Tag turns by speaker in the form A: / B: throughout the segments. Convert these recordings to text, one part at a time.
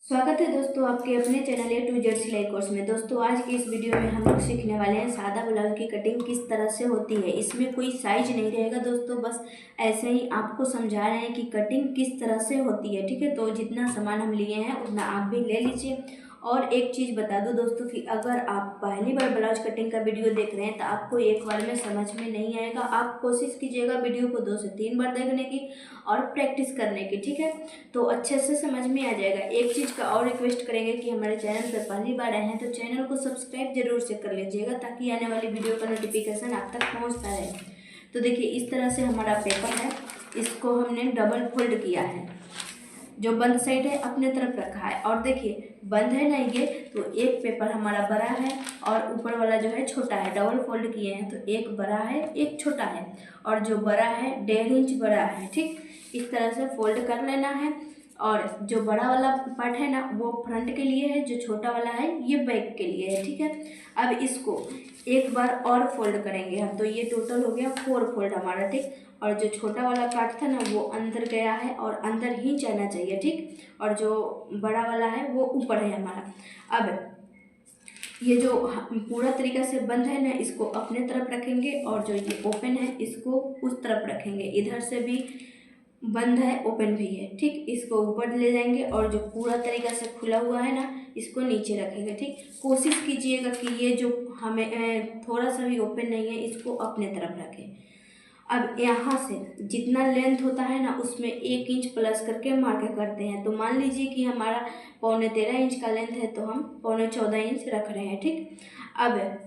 A: स्वागत है दोस्तों आपके अपने चैनल A to Z सिलाई कोर्स में। दोस्तों आज की इस वीडियो में हम लोग सीखने वाले हैं सादा ब्लाउज की कटिंग किस तरह से होती है। इसमें कोई साइज नहीं रहेगा दोस्तों, बस ऐसे ही आपको समझा रहे हैं कि कटिंग किस तरह से होती है। ठीक है, तो जितना सामान हम लिए हैं उतना आप भी ले लीजिए। और एक चीज़ बता दूं दोस्तों कि अगर आप पहली बार ब्लाउज कटिंग का वीडियो देख रहे हैं तो आपको एक बार में समझ में नहीं आएगा। आप कोशिश कीजिएगा वीडियो को 2 से 3 बार देखने की और प्रैक्टिस करने की। ठीक है, तो अच्छे से समझ में आ जाएगा। एक चीज़ का और रिक्वेस्ट करेंगे कि हमारे चैनल पर पहली बार आए हैं तो चैनल को सब्सक्राइब जरूर से कर लीजिएगा ताकि आने वाली वीडियो का नोटिफिकेशन आप तक पहुंचता रहे। तो देखिए इस तरह से हमारा पेपर है, इसको हमने डबल फोल्ड किया है। जो बंद साइड है अपने तरफ रखा है और देखिए बंद है ना ये, तो एक पेपर हमारा बड़ा है और ऊपर वाला जो है छोटा है। डबल फोल्ड किए हैं तो एक बड़ा है एक छोटा है और जो बड़ा है 1.5 इंच बड़ा है। ठीक, इस तरह से फोल्ड कर लेना है। और जो बड़ा वाला पार्ट है ना वो फ्रंट के लिए है, जो छोटा वाला है ये बैक के लिए है। ठीक है, अब इसको एक बार और फोल्ड करेंगे हम, तो ये टोटल हो गया 4 फोल्ड हमारा। ठीक, और जो छोटा वाला पार्ट था ना वो अंदर गया है और अंदर ही जाना चाहिए। ठीक, और जो बड़ा वाला है वो ऊपर है हमारा। अब ये जो पूरा तरीका से बंद है ना इसको अपने तरफ रखेंगे और जो ये ओपन है इसको उस तरफ रखेंगे। इधर से भी बंद है ओपन भी है। ठीक, इसको ऊपर ले जाएंगे और जो पूरा तरीका से खुला हुआ है ना इसको नीचे रखेंगे। ठीक, कोशिश कीजिएगा कि ये जो हमें थोड़ा सा भी ओपन नहीं है इसको अपने तरफ रखें। अब यहाँ से जितना लेंथ होता है ना उसमें 1 इंच प्लस करके मार्क करते हैं। तो मान लीजिए कि हमारा 13.25 इंच का लेंथ है तो हम 14.25 इंच रख रहे हैं। ठीक, अब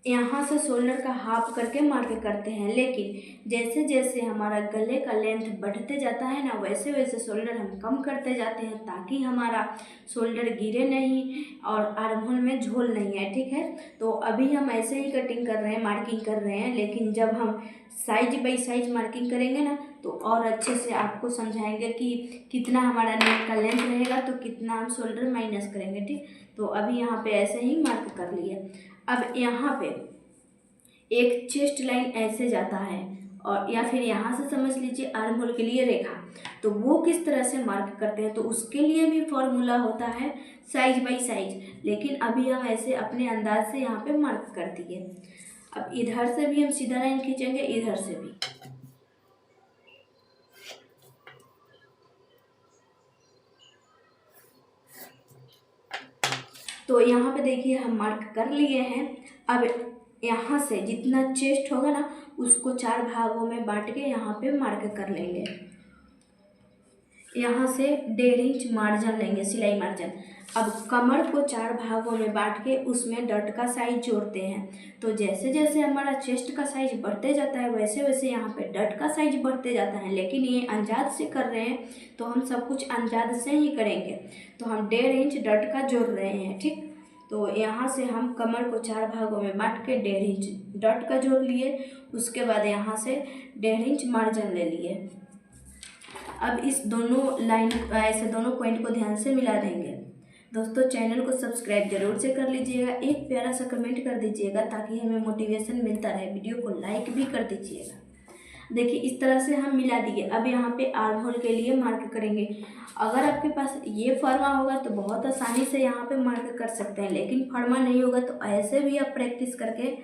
A: यहाँ से शोल्डर का हाफ करके मार्क करते हैं, लेकिन जैसे जैसे हमारा गले का लेंथ बढ़ते जाता है ना वैसे वैसे शोल्डर हम कम करते जाते हैं ताकि हमारा शोल्डर गिरे नहीं और आर्म होल में झोल नहीं है। ठीक है, तो अभी हम ऐसे ही कटिंग कर रहे हैं, मार्किंग कर रहे हैं, लेकिन जब हम साइज बाई साइज मार्किंग करेंगे ना तो और अच्छे से आपको समझाएंगे कि कितना हमारा नेक का लेंथ रहेगा तो कितना हम शोल्डर माइनस करेंगे। ठीक, तो अभी यहाँ पे ऐसे ही मार्क कर लिए। अब यहाँ पे एक चेस्ट लाइन ऐसे जाता है और या फिर यहाँ से समझ लीजिए आर्म होल के लिए रेखा, तो वो किस तरह से मार्क करते हैं तो उसके लिए भी फॉर्मूला होता है साइज बाई साइज, लेकिन अभी हम ऐसे अपने अंदाज से यहाँ पे मार्क कर दिए। अब इधर से भी हम सीधा लाइन खींचेंगे, इधर से भी। तो यहाँ पे देखिए हम मार्क कर लिए हैं। अब यहाँ से जितना चेस्ट होगा ना उसको 4 भागों में बांट के यहाँ पे मार्क कर लेंगे। यहाँ से 1.5 इंच मार्जिन लेंगे, सिलाई मार्जिन। अब कमर को 4 भागों में बांट के उसमें डट का साइज जोड़ते हैं। तो जैसे जैसे हमारा चेस्ट का साइज बढ़ते जाता है वैसे वैसे यहाँ पे डट का साइज बढ़ते जाता है, लेकिन ये अंदाज से कर रहे हैं तो हम सब कुछ अंदाज से ही करेंगे। तो हम 1.5 इंच डट का जोड़ रहे हैं। ठीक, तो यहाँ से हम कमर को 4 भागों में बांट के 1.5 इंच डट का जोड़ लिए। उसके बाद यहाँ से 1.5 इंच मार्जिन ले लिए। अब इस दोनों लाइन ऐसे दोनों पॉइंट को ध्यान से मिला देंगे। दोस्तों चैनल को सब्सक्राइब जरूर से कर लीजिएगा, एक प्यारा सा कमेंट कर दीजिएगा ताकि हमें मोटिवेशन मिलता रहे। वीडियो को लाइक भी कर दीजिएगा। देखिए इस तरह से हम मिला दिए। अब यहाँ पे आर्म होल के लिए मार्क करेंगे। अगर आपके पास ये फर्मा होगा तो बहुत आसानी से यहाँ पे मार्क कर सकते हैं, लेकिन फर्मा नहीं होगा तो ऐसे भी आप प्रैक्टिस करके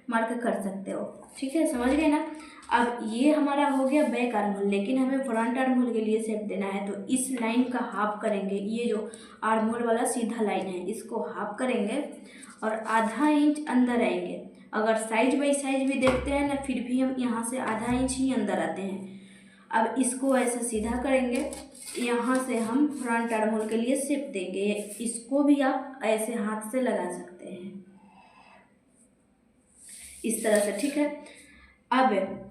A: मार्क कर सकते हो। ठीक है, समझ गए ना। अब ये हमारा हो गया बैक आर्म होल, लेकिन हमें फ्रंट आर्म होल के लिए शेप देना है तो इस लाइन का हाफ करेंगे। ये जो आर्म होल वाला सीधा लाइन है इसको हाफ करेंगे और आधा इंच अंदर आएंगे। अगर साइज बाई साइज भी देखते हैं ना फिर भी हम यहाँ से आधा इंच ही अंदर आते हैं। अब इसको ऐसे सीधा करेंगे, यहाँ से हम फ्रंट आर्म होल के लिए शेप देंगे। इसको भी आप ऐसे हाथ से लगा सकते हैं इस तरह से। ठीक है, अब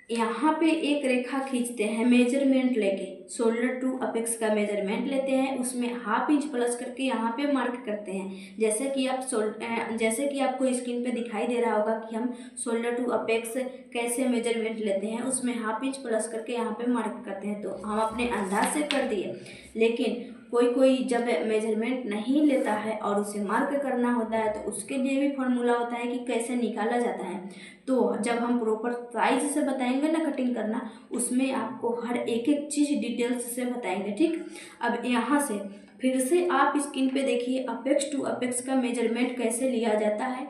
A: यहाँ पे एक रेखा खींचते हैं मेजरमेंट लेके, शोल्डर टू अपेक्स का मेजरमेंट लेते हैं, उसमें हाफ इंच प्लस करके यहाँ पे मार्क करते हैं। जैसे कि आपको स्क्रीन पे दिखाई दे रहा होगा कि हम शोल्डर टू अपेक्स कैसे मेजरमेंट लेते हैं, उसमें हाफ इंच प्लस करके यहाँ पे मार्क करते हैं। तो हम अपने अंदाज से कर दिए, लेकिन कोई जब मेजरमेंट नहीं लेता है और उसे मार्क करना होता है तो उसके लिए भी फॉर्मूला होता है कि कैसे निकाला जाता है। तो जब हम प्रॉपर साइज से बताएंगे ना कटिंग करना, उसमें आपको हर एक एक चीज़ डिटेल्स से बताएंगे। ठीक, अब यहाँ से फिर से आप स्क्रीन पे देखिए अपेक्स टू अपेक्स का मेजरमेंट कैसे लिया जाता है,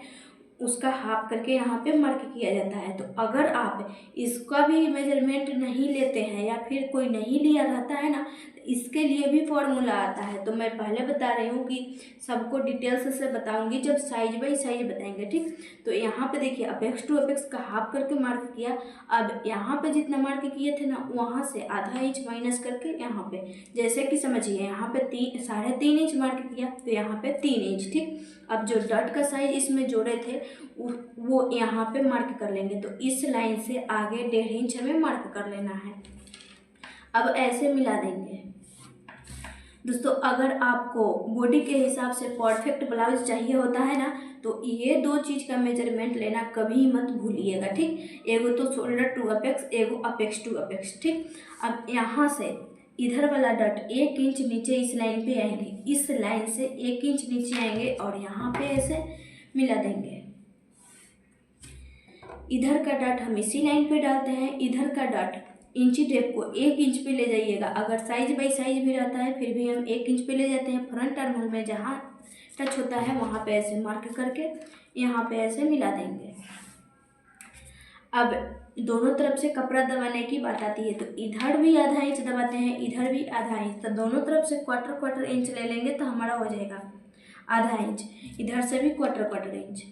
A: उसका हाफ करके यहाँ पे मार्क किया जाता है। तो अगर आप इसका भी मेजरमेंट नहीं लेते हैं या फिर कोई नहीं लिया रहता है ना, तो इसके लिए भी फॉर्मूला आता है। तो मैं पहले बता रही हूँ कि सबको डिटेल्स से बताऊंगी जब साइज बाई साइज बताएंगे, ठीक। तो यहाँ पे देखिए अपेक्स टू अपेक्स का हाफ करके मार्क किया। अब यहाँ पे जितना मार्क किए थे ना, वहाँ से आधा इंच माइनस करके यहाँ पे, जैसे कि समझिए यहाँ पे 3.5 इंच मार्क किया, तो यहाँ पे 3 इंच, ठीक। अब जो डॉट का साइज इसमें जोड़े थे वो यहाँ पे मार्क कर लेंगे। तो इस लाइन से आगे 1.5 इंच हमें मार्क कर लेना है। अब ऐसे मिला देंगे। दोस्तों अगर आपको बॉडी के हिसाब से परफेक्ट ब्लाउज चाहिए होता है ना, तो ये 2 चीज़ का मेजरमेंट लेना कभी मत भूलिएगा, ठीक। एगो तो शोल्डर टू अपेक्स, एगो अपेक्स टू अपेक्स, ठीक। अब यहाँ से इधर वाला डॉट 1 इंच नीचे इस लाइन पे आएंगे, इस लाइन से 1 इंच नीचे आएंगे और यहाँ पे ऐसे मिला देंगे। इधर का डॉट हम इसी लाइन पे डालते हैं, इधर का डॉट इंची टेप को 1 इंच पे ले जाइएगा। अगर साइज बाई साइज भी रहता है फिर भी हम 1 इंच पे ले जाते हैं। फ्रंट आर्महोल में जहाँ टच होता है वहाँ पे ऐसे मार्क करके यहाँ पे ऐसे मिला देंगे। अब दोनों तरफ से कपड़ा दबाने की बात आती है, तो इधर भी आधा इंच दबाते हैं, इधर भी आधा इंच, तो दोनों तरफ से क्वार्टर इंच ले लेंगे तो हमारा हो जाएगा आधा इंच। इधर से भी क्वार्टर इंच,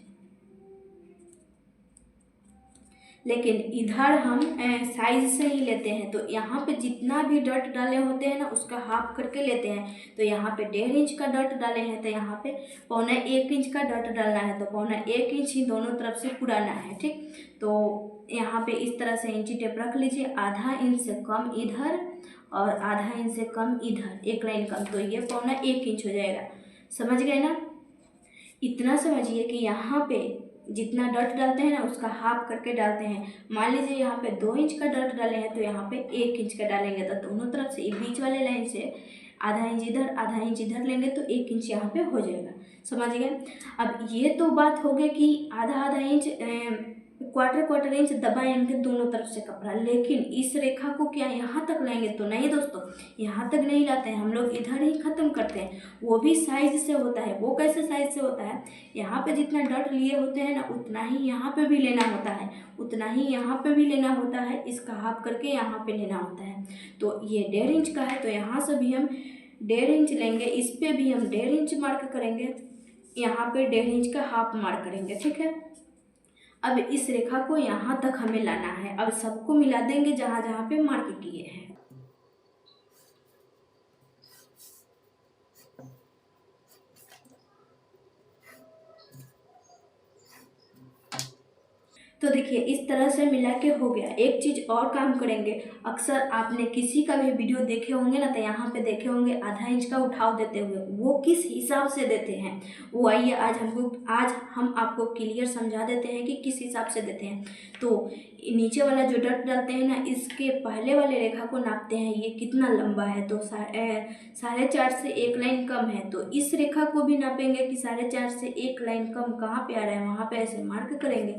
A: लेकिन इधर हम साइज से ही लेते हैं। तो यहाँ पे जितना भी डॉट डाले होते हैं ना, उसका हाफ करके लेते हैं। तो यहाँ पे 1.5 इंच का डॉट डाले हैं, तो यहाँ पे 1.25 इंच का डॉट डालना है, तो 1.25 इंच ही दोनों तरफ से पुराना है, ठीक। तो यहाँ पे इस तरह से इंची टेप रख लीजिए, आधा इंच से कम इधर और आधा इंच से कम इधर, एक लाइन कम, तो ये 1.25 इंच हो जाएगा। समझ गए ना। इतना समझिए कि यहाँ पे जितना डॉट डालते हैं ना, उसका हाफ करके डालते हैं। मान लीजिए यहाँ पे 2 इंच का डॉट डाले हैं, तो यहाँ पे 1 इंच का डालेंगे। तो दोनों तरफ से बीच वाले लाइन से आधा इंच इधर आधा इंच इधर लेंगे, तो 1 इंच यहाँ पे हो जाएगा। समझ गए। अब ये तो बात हो गई कि आधा इंच क्वार्टर इंच दबाएंगे दोनों तरफ से कपड़ा, लेकिन इस रेखा को क्या यहाँ तक लाएंगे? तो नहीं दोस्तों, यहाँ तक नहीं लाते हैं हम लोग, इधर ही ख़त्म करते हैं। वो भी साइज से होता है। वो कैसे साइज से होता है? यहाँ पे जितना डॉट लिए होते हैं ना, उतना ही यहाँ पे भी लेना होता है, उतना ही यहाँ पे भी लेना होता है। इसका हाफ करके यहाँ पे लेना होता है। तो ये 1.5 इंच का है, तो यहाँ से भी हम 1.5 इंच लेंगे, इस पर भी हम 1.5 इंच मार्क करेंगे, यहाँ पे 1.5 इंच का हाफ मार्क करेंगे, ठीक है। अब इस रेखा को यहाँ तक हमें लाना है। अब सबको मिला देंगे जहाँ जहाँ पे मार्क किए हैं। तो देखिए इस तरह से मिला के हो गया। एक चीज़ और काम करेंगे, अक्सर आपने किसी का भी वीडियो देखे होंगे ना, तो यहाँ पे देखे होंगे आधा इंच का उठाव देते हुए। वो किस हिसाब से देते हैं वो आइए आज हम आपको क्लियर समझा देते हैं कि किस हिसाब से देते हैं। तो नीचे वाला जो डॉट डालते हैं ना, इसके पहले वाले रेखा को नापते हैं, ये कितना लंबा है। तो 4.5 से 1 लाइन कम है, तो इस रेखा को भी नापेंगे कि 4.5 से 1 लाइन कम कहाँ पे आ रहा है, वहाँ पे ऐसे मार्क करेंगे।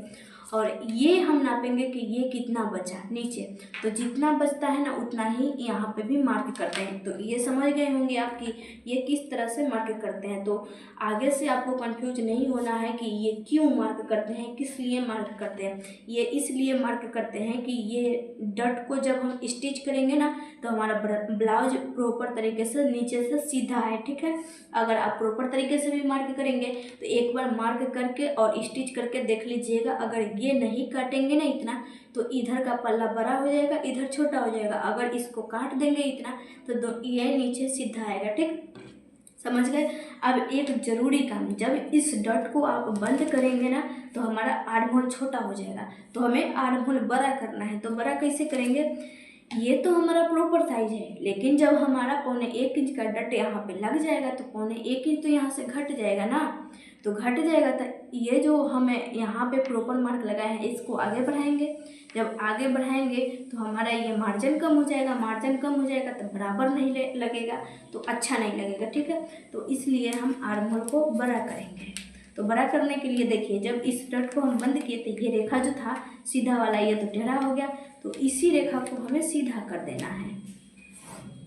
A: और ये हम नापेंगे कि ये कितना बचा नीचे। तो जितना बचता है ना, उतना ही यहाँ पे भी मार्क करते हैं। तो ये समझ गए होंगे आप कि ये किस तरह से मार्क करते हैं। तो आगे से आपको कंफ्यूज नहीं होना है कि ये क्यों मार्क करते हैं, किस लिए मार्क करते हैं। ये इसलिए मार्क करते हैं कि ये डॉट को जब हम स्टिच करेंगे ना, तो हमारा ब्लाउज प्रॉपर तरीके से नीचे से सीधा है, ठीक है। अगर आप प्रॉपर तरीके से भी मार्क करेंगे तो एक बार मार्क करके और स्टिच करके देख लीजिएगा। अगर ये नहीं काटेंगे ना इतना, तो इधर का पल्ला बड़ा हो जाएगा, इधर छोटा हो जाएगा। अगर इसको काट देंगे इतना, तो ये नीचे सीधा आएगा, ठीक। समझ गए। अब एक ज़रूरी काम, जब इस डॉट को आप बंद करेंगे ना, तो हमारा आर्म होल छोटा हो जाएगा। तो हमें आर्म होल बड़ा करना है। तो बड़ा कैसे करेंगे? ये तो हमारा प्रॉपर साइज है, लेकिन जब हमारा 1.25 इंच का डट यहाँ पे लग जाएगा, तो 1.25 इंच तो यहाँ से घट जाएगा ना। तो घट जाएगा तो ये जो हमें यहाँ पे प्रॉपर मार्क लगाए हैं, इसको आगे बढ़ाएंगे। जब आगे बढ़ाएंगे तो हमारा ये मार्जिन कम हो जाएगा। मार्जिन कम हो जाएगा तो बराबर नहीं लगेगा, तो अच्छा नहीं लगेगा, ठीक है। तो इसलिए हम आर्म होल को बड़ा करेंगे। तो बड़ा करने के लिए देखिए, जब इस डॉट को हम बंद किए थे, ये रेखा जो था सीधा वाला, ये तो टेढ़ा हो गया। तो इसी रेखा को हमें सीधा कर देना है।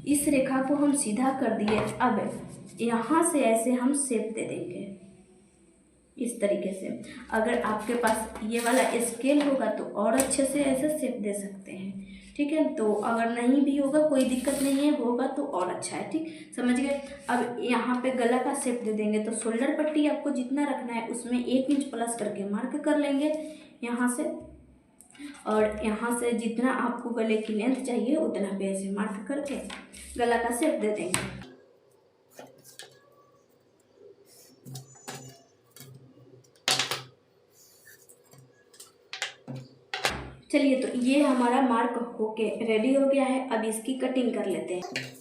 A: इस रेखा को हम सीधा कर दिए। अब यहाँ से ऐसे हम शेप दे देंगे इस तरीके से। अगर आपके पास ये वाला स्केल होगा तो और अच्छे से ऐसे शेप दे सकते हैं, ठीक है। तो अगर नहीं भी होगा कोई दिक्कत नहीं है, होगा तो और अच्छा है, ठीक, समझ गए। अब यहाँ पे गला का शेप दे देंगे तो शोल्डर पट्टी आपको जितना रखना है उसमें 1 इंच प्लस करके मार्क कर लेंगे यहाँ से, और यहाँ से जितना आपको गले की लेंथ चाहिए उतना पे ऐसे मार्क करके गला का शेप दे देंगे। चलिए, तो ये हमारा मार्क होके रेडी हो गया है। अब इसकी कटिंग कर लेते हैं।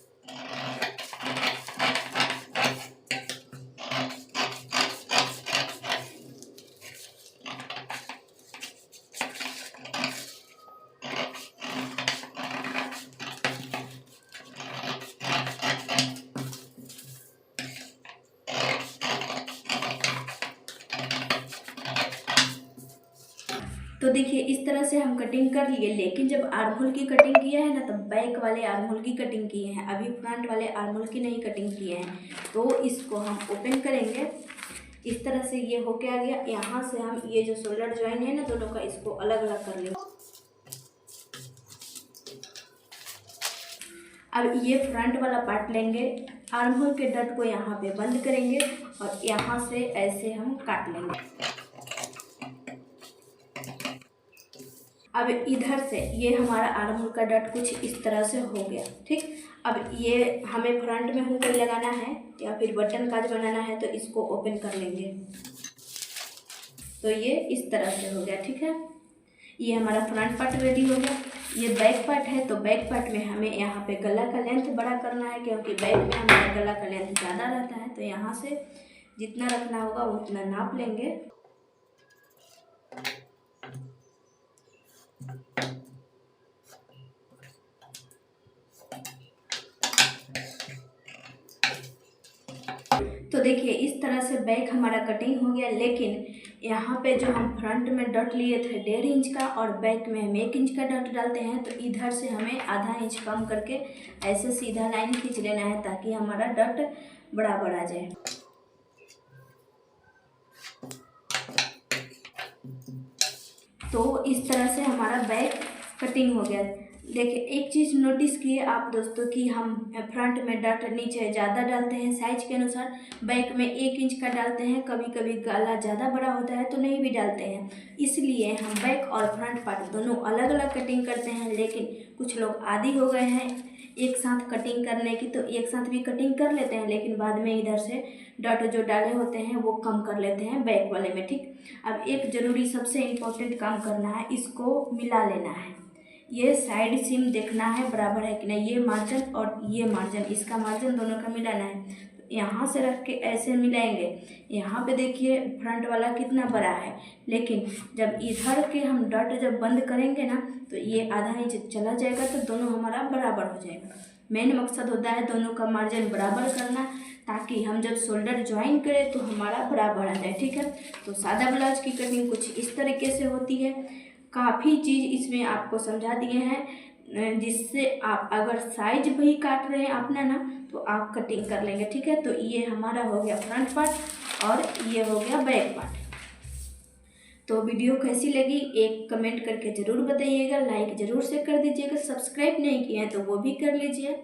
A: तो देखिए इस तरह से हम कटिंग कर लिए, लेकिन जब आर्म होल की कटिंग किया है ना तब बैक वाले आर्म होल की कटिंग किए हैं, अभी फ्रंट वाले आर्म होल की नहीं कटिंग किए हैं। तो इसको हम ओपन करेंगे इस तरह से, ये होके आ गया। यहाँ से हम ये जो शोल्डर ज्वाइन है ना दोनों का, इसको अलग अलग कर लेंगे। अब ये फ्रंट वाला पार्ट लेंगे, आर्म होल के डट को यहाँ पे बंद करेंगे और यहाँ से ऐसे हम काट लेंगे। अब इधर से ये हमारा आर्म होल का डट कुछ इस तरह से हो गया, ठीक। अब ये हमें फ्रंट में हुक लगाना है या फिर बटन काज बनाना है, तो इसको ओपन कर लेंगे। तो ये इस तरह से हो गया, ठीक है। ये हमारा फ्रंट पार्ट रेडी हो गया। ये बैक पार्ट है, तो बैक पार्ट में हमें यहाँ पे गला का लेंथ बड़ा करना है, क्योंकि बैक में हमारा गला का लेंथ ज़्यादा रहता है। तो यहाँ से जितना रखना होगा उतना नाप लेंगे। तो देखिए इस तरह से बैक हमारा कटिंग हो गया, लेकिन यहाँ पे जो हम फ्रंट में डट लिए थे 1.5 इंच का और बैक में हम 1 इंच का डट डालते हैं, तो इधर से हमें आधा इंच कम करके ऐसे सीधा लाइन खींच लेना है ताकि हमारा डट बराबर आ जाए। तो इस तरह से हमारा बैक कटिंग हो गया। देखिए एक चीज़ नोटिस किए आप दोस्तों कि हम फ्रंट में डट नीचे ज़्यादा डालते हैं साइज के अनुसार, बैक में 1 इंच का डालते हैं, कभी कभी गला ज़्यादा बड़ा होता है तो नहीं भी डालते हैं। इसलिए हम बैक और फ्रंट पार्ट दोनों अलग अलग कटिंग करते हैं। लेकिन कुछ लोग आदी हो गए हैं एक साथ कटिंग करने की, तो एक साथ भी कटिंग कर लेते हैं, लेकिन बाद में इधर से डट जो डाले होते हैं वो कम कर लेते हैं बैक वाले में, ठीक। अब एक ज़रूरी सबसे इम्पोर्टेंट काम करना है, इसको मिला लेना है। ये साइड सीम देखना है बराबर है कि नहीं, ये मार्जिन और ये मार्जिन, इसका मार्जिन दोनों का मिलाना है। तो यहाँ से रख के ऐसे मिलाएंगे। यहाँ पे देखिए फ्रंट वाला कितना बड़ा है, लेकिन जब इधर के हम डट जब बंद करेंगे ना तो ये आधा इंच चला जाएगा, तो दोनों हमारा बराबर हो जाएगा। मेन मकसद होता है दोनों का मार्जिन बराबर करना, ताकि हम जब शोल्डर ज्वाइन करें तो हमारा बराबर आ जाए, ठीक है। तो सादा ब्लाउज की कटिंग कुछ इस तरीके से होती है। काफ़ी चीज़ इसमें आपको समझा दिए हैं, जिससे आप अगर साइज भी काट रहे हैं अपना ना तो आप कटिंग कर लेंगे, ठीक है। तो ये हमारा हो गया फ्रंट पार्ट और ये हो गया बैक पार्ट। तो वीडियो कैसी लगी एक कमेंट करके ज़रूर बताइएगा, लाइक ज़रूर से कर दीजिएगा, सब्सक्राइब नहीं किए हैं तो वो भी कर लीजिए।